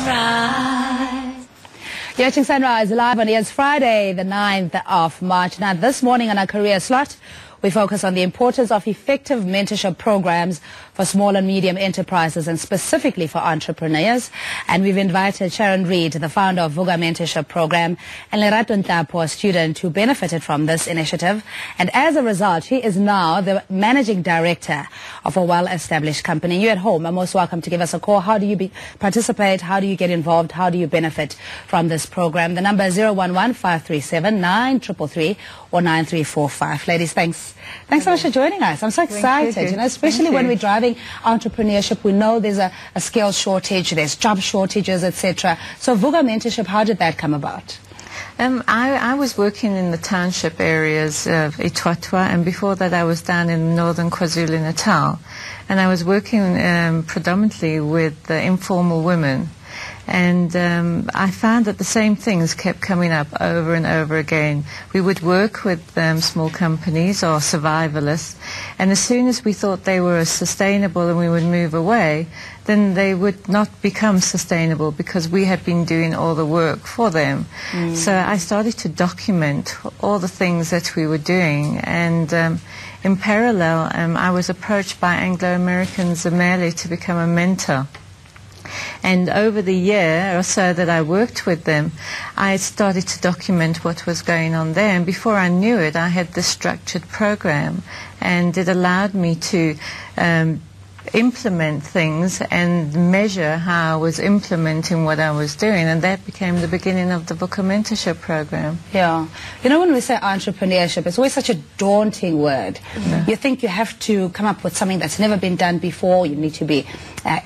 Sunrise. You're watching Sunrise live on It's Friday, the 9th of March. Now, this morning on our career slot, we focus on the importance of effective mentorship programs for small and medium enterprises and specifically for entrepreneurs. And we've invited Sharon Reed, the founder of Vuka Mentorship Programme, and Lerato Nhlapho, a student who benefited from this initiative. And as a result, he is now the managing director of a well-established company. You at home are most welcome to give us a call. How do you participate? How do you get involved? How do you benefit from this program? The number is 011-537-9333 or 9345. Ladies, thanks so much for joining us. I'm so excited, especially when we're driving entrepreneurship. We know there's a skill shortage, there's job shortages, etc. So Vuka Mentorship, how did that come about? I was working in the township areas of Itwatwa, and before that I was down in northern KwaZulu-Natal, and I was working predominantly with informal women. And I found that the same things kept coming up over and over again. We would work with small companies or survivalists, and as soon as we thought they were sustainable and we would move away, then they would not become sustainable because we had been doing all the work for them. So I started to document all the things that we were doing, and in parallel I was approached by Anglo-American Zamele to become a mentor. And over the year or so that I worked with them, I started to document what was going on there. And before I knew it, I had this structured program, and it allowed me to implement things and measure how I was implementing what I was doing, and that became the beginning of the Vuka Mentorship Program. Yeah. When we say entrepreneurship, it's always such a daunting word. You think you have to come up with something that's never been done before, you need to be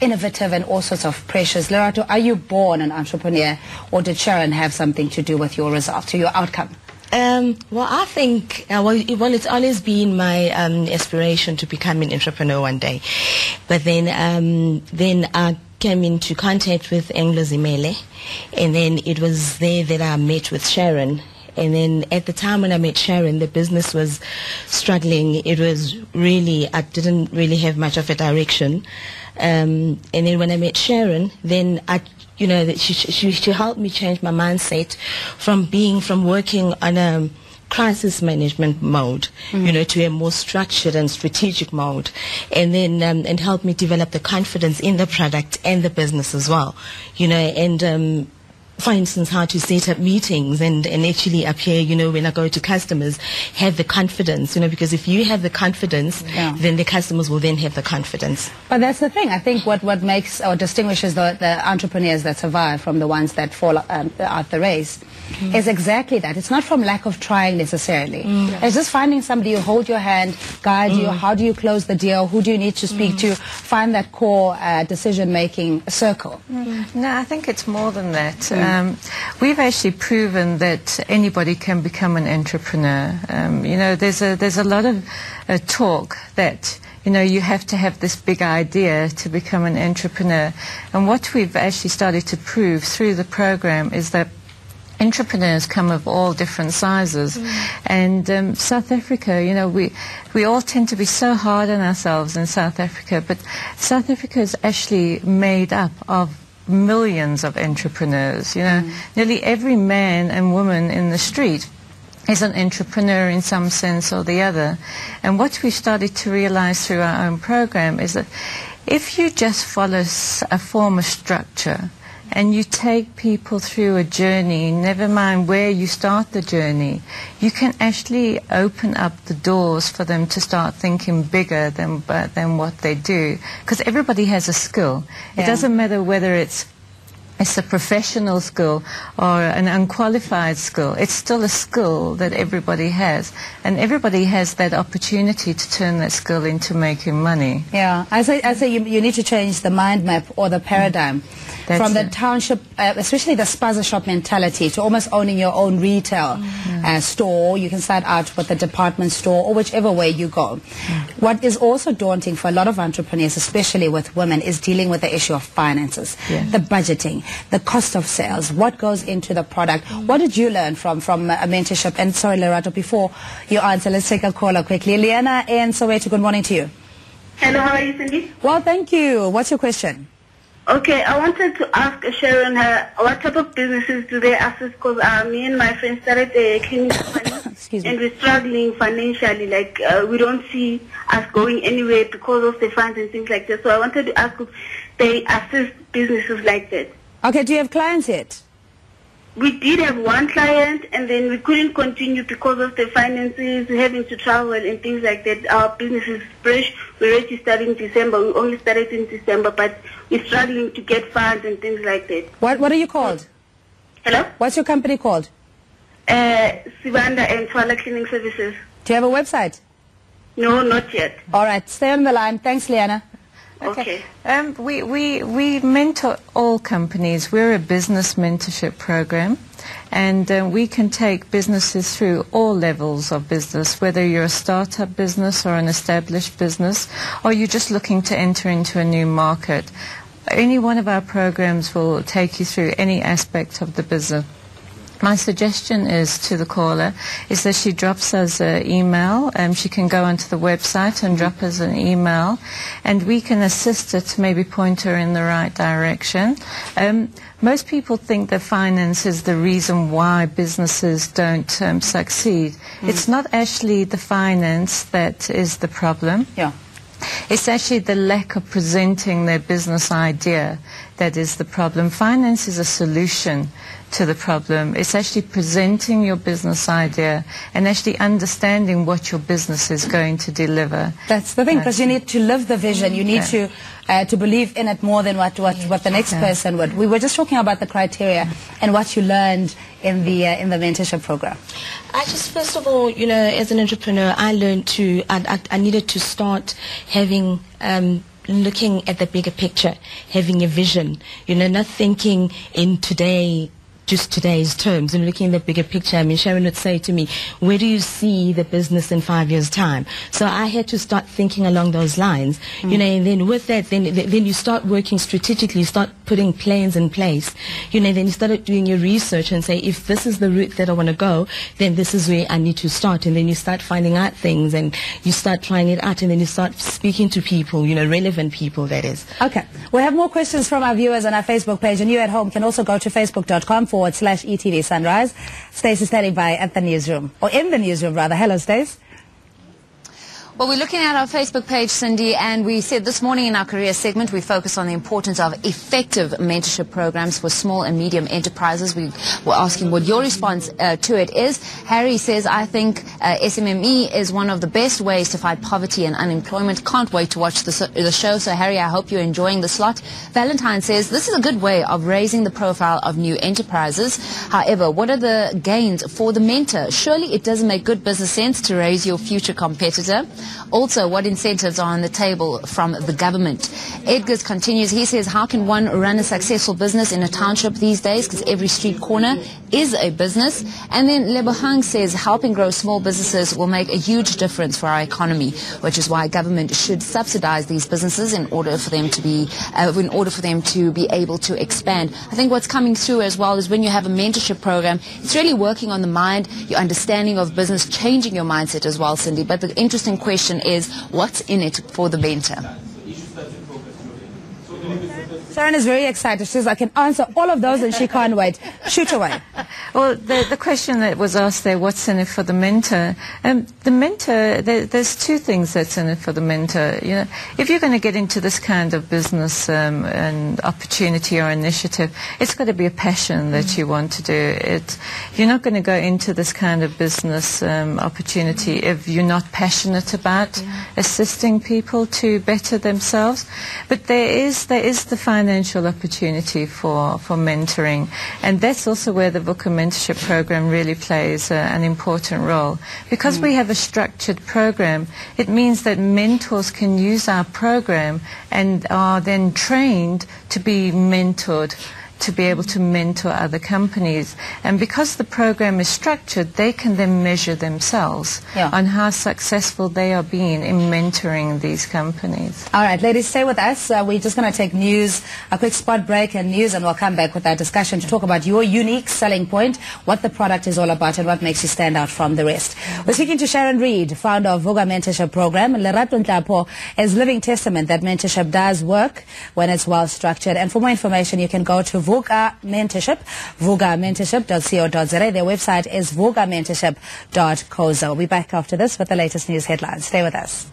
innovative and all sorts of pressures. Lerato, are you born an entrepreneur, or did Sharon have something to do with your result, or your outcome? Well, I think, it's always been my aspiration to become an entrepreneur one day. But then I came into contact with Anglo Zamele, and then it was there that I met with Sharon. And then at the time when I met Sharon, the business was struggling. It was really, I didn't really have much of a direction. And then when I met Sharon, then she helped me change my mindset from working on a crisis management mode, to a more structured and strategic mode, and then and helped me develop the confidence in the product and the business as well, and for instance, how to set up meetings and actually appear, when I go to customers, have the confidence, because if you have the confidence, then the customers will then have the confidence. But that's the thing. I think what makes or distinguishes the entrepreneurs that survive from the ones that fall out the race is exactly that. It's not from lack of trying necessarily. It's just finding somebody who hold your hand, guide you. How do you close the deal? Who do you need to speak to? Find that core decision-making circle. No, I think it's more than that. We've actually proven that anybody can become an entrepreneur. There's a lot of talk that you have to have this big idea to become an entrepreneur. And what we've actually started to prove through the program is that entrepreneurs come of all different sizes. And South Africa, we all tend to be so hard on ourselves in South Africa, but South Africa is actually made up of millions of entrepreneurs. Nearly every man and woman in the street is an entrepreneur in some sense or the other. And what we started to realize through our own program is that if you just follow a form of structure and you take people through a journey, never mind where you start the journey, you can actually open up the doors for them to start thinking bigger than what they do. Because everybody has a skill. It doesn't matter whether it's a professional skill or an unqualified skill. It's still a skill that everybody has. And everybody has that opportunity to turn that skill into making money. Yeah, I say you need to change the mind map or the paradigm. From the township, especially the spaza shop mentality, to almost owning your own retail store. You can start out with the department store or whichever way you go. What is also daunting for a lot of entrepreneurs, especially with women, is dealing with the issue of finances, the budgeting, the cost of sales, what goes into the product. What did you learn from a mentorship? And sorry, Lerato, before you answer, let's take a caller quickly. Liana in Soweto, good morning to you. Hello, how are you, Cindy? Well, thank you. What's your question? Okay, I wanted to ask Sharon, what type of businesses do they assist? Because me and my friends started a clinic company, and we're struggling financially. Like we don't see us going anywhere because of the funds and things like that. So I wanted to ask if they assist businesses like that. Okay, do you have clients yet? We did have one client, and then we couldn't continue because of the finances, having to travel and things like that. Our business is fresh. We registered in December. We only started in December, but we're struggling to get funds and things like that. What are you called? Hello? What's your company called? Sibanda and Twala Cleaning Services. Do you have a website? No, not yet. All right, stay on the line. Thanks, Liana. Okay. We mentor all companies. We're a business mentorship program, and we can take businesses through all levels of business, whether you're a startup business or an established business, or you're just looking to enter into a new market. Any one of our programs will take you through any aspect of the business. My suggestion is to the caller is that she drops us an email. She can go onto the website and drop us an email, and we can assist her to maybe point her in the right direction. Most people think that finance is the reason why businesses don't succeed. It's not actually the finance that is the problem. Yeah. It's actually the lack of presenting their business idea that is the problem. Finance is a solution to the problem. It's actually presenting your business idea and actually understanding what your business is going to deliver. That's the thing, because you need to live the vision. You need to believe in it more than what the next person would. We were just talking about the criteria and what you learned in the mentorship program. I just, first of all, you know, as an entrepreneur, I learned to, I needed to start having, looking at the bigger picture, having a vision, you know, not thinking in just today's terms, and looking at the bigger picture. I mean, Sharon would say to me, where do you see the business in 5 years' time? So I had to start thinking along those lines, you know, and then with that, then you start working strategically, you start putting plans in place, you know, then you start doing your research and say, if this is the route that I want to go, then this is where I need to start. And then you start finding out things, and you start trying it out, and then you start speaking to people, you know, relevant people, that is. Okay. We have more questions from our viewers on our Facebook page, and you at home can also go to facebook.com/ETV Sunrise. Stace is standing by at the newsroom, or in the newsroom rather. Hello, Stace. Well, we're looking at our Facebook page, Cindy, and we said this morning in our career segment we focus on the importance of effective mentorship programs for small and medium enterprises. We were asking what your response to it is. Harry says, I think SMME is one of the best ways to fight poverty and unemployment. Can't wait to watch the show. So, Harry, I hope you're enjoying the slot. Valentine says, this is a good way of raising the profile of new enterprises. However, what are the gains for the mentor? Surely it doesn't make good business sense to raise your future competitor. Also, what incentives are on the table from the government? Edgar continues. He says, how can one run a successful business in a township these days? Because every street corner is a business. And then Lebohang says, helping grow small businesses will make a huge difference for our economy, which is why government should subsidize these businesses in order for them to be able to expand. I think what's coming through as well is when you have a mentorship program, it's really working on the mind, your understanding of business, changing your mindset as well, Cindy. But the interesting question is, what's in it for the mentor? Sharon is very excited. She says, I can answer all of those and she can't wait. Shoot away. Well, the question that was asked there, what's in it for the mentor? The mentor, there's two things that's in it for the mentor. You know, if you're going to get into this kind of business and opportunity or initiative, it's got to be a passion that you want to do it. You're not going to go into this kind of business opportunity if you're not passionate about assisting people to better themselves. But there is the financial opportunity for mentoring, and that's also where the Vuka Mentorship Programme really plays an important role. Because we have a structured program, it means that mentors can use our program and are then trained to be mentored to be able to mentor other companies. And because the program is structured, they can then measure themselves on how successful they are being in mentoring these companies. All right, ladies, stay with us. We're just going to take news, a quick spot break and news, and we'll come back with our discussion to talk about your unique selling point, what the product is all about, and what makes you stand out from the rest. We're speaking to Sharon Reed, founder of Vuka Mentorship Programme. Lerato Nhlapho is living testament that mentorship does work when it's well structured. And for more information, you can go to Vuka Mentorship, vukamentorship.co.za. Their website is vukamentorship.co.za. We'll be back after this with the latest news headlines. Stay with us.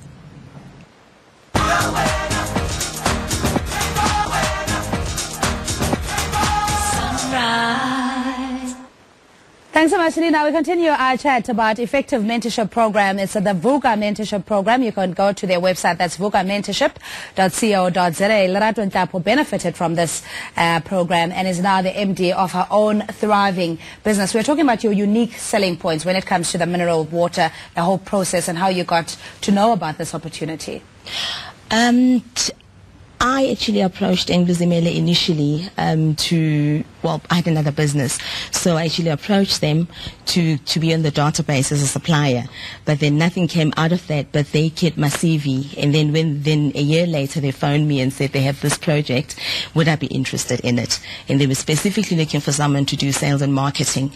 Thanks so much, Now we continue our chat about effective mentorship program. It's the Vuka Mentorship Program. You can go to their website. That's vukamentorship.co.za. Lerato Nhlapho benefited from this program and is now the MD of her own thriving business. We're talking about your unique selling points when it comes to the mineral water, the whole process, and how you got to know about this opportunity. I actually approached Englosimele initially I had another business. So I actually approached them to be on the database as a supplier. But then nothing came out of that, but they kept my CV. And then a year later, they phoned me and said they have this project. Would I be interested in it? And they were specifically looking for someone to do sales and marketing.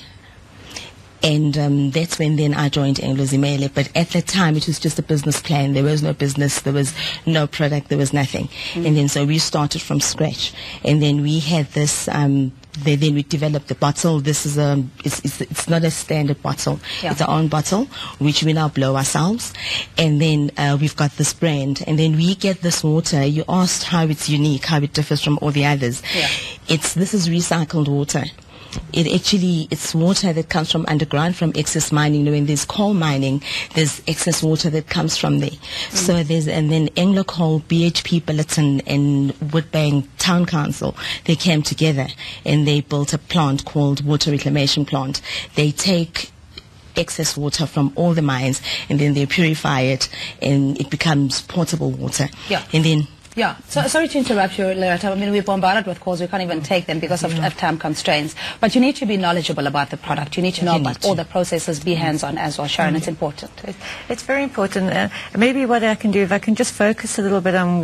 And that's when then I joined Englosimele. But at that time, it was just a business plan. There was no business. There was no product. There was nothing. And then so we started from scratch. And then we had this, then we developed the bottle. This is it's not a standard bottle. It's our own bottle, which we now blow ourselves. And then we've got this brand. And then we get this water. You asked how it's unique, how it differs from all the others. This is recycled water. It's water that comes from underground, from excess mining. When there's coal mining, there's excess water that comes from there. So and then Anglo Coal, BHP Billiton, and Woodbank Town Council, they came together and they built a plant called Water Reclamation Plant. They take excess water from all the mines and then they purify it and it becomes potable water. And then So sorry to interrupt you, Lerato. I mean, we're bombarded with calls. We can't even take them because of time constraints. But you need to be knowledgeable about the product. You need to know about all the processes, be hands-on as well, Sharon. It's important. It's very important. Maybe what I can do, if I can just focus a little bit on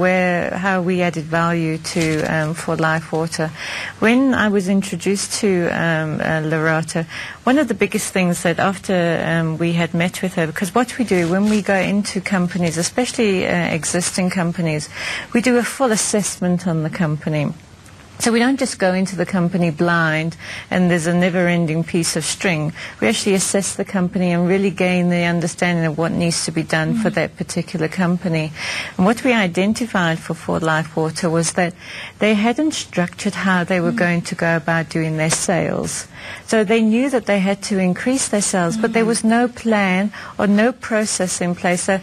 how we added value to For Life Water. When I was introduced to Lerato, one of the biggest things that after we had met with her, because what we do when we go into companies, especially existing companies, we do a full assessment on the company. So we don't just go into the company blind and there's a never-ending piece of string. We actually assess the company and really gain the understanding of what needs to be done for that particular company. And what we identified for Life Water was that they hadn't structured how they were going to go about doing their sales. So they knew that they had to increase their sales, but there was no plan or no process in place. So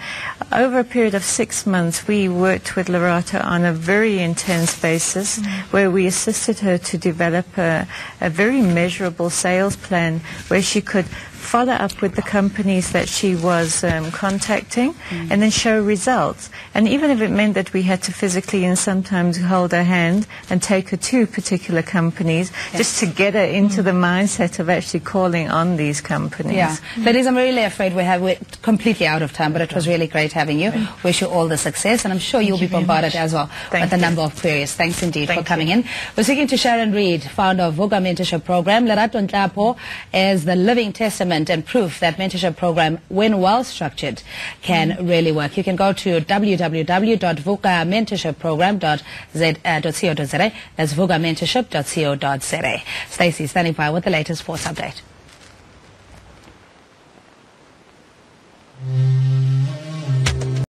over a period of 6 months, we worked with Lerato on a very intense basis where we assisted her to develop a very measurable sales plan where she could follow up with the companies that she was contacting and then show results. And even if it meant that we had to physically and sometimes hold her hand and take her to particular companies just to get her into the mindset of actually calling on these companies. Ladies, I'm really afraid we're completely out of time, but it was really great having you. Wish you all the success, and I'm sure you'll be bombarded as well with a number of queries. Thanks indeed for coming in. We're speaking to Sharon Reed, founder of Vuka Mentorship Programme. Lerato Nhlapho is the living testament and proof that mentorship program, when well structured, can really work. You can go to www.vukamentorshipprogramme.co.za. That's vukamentorship.co.za. Stacey standing by with the latest sports update.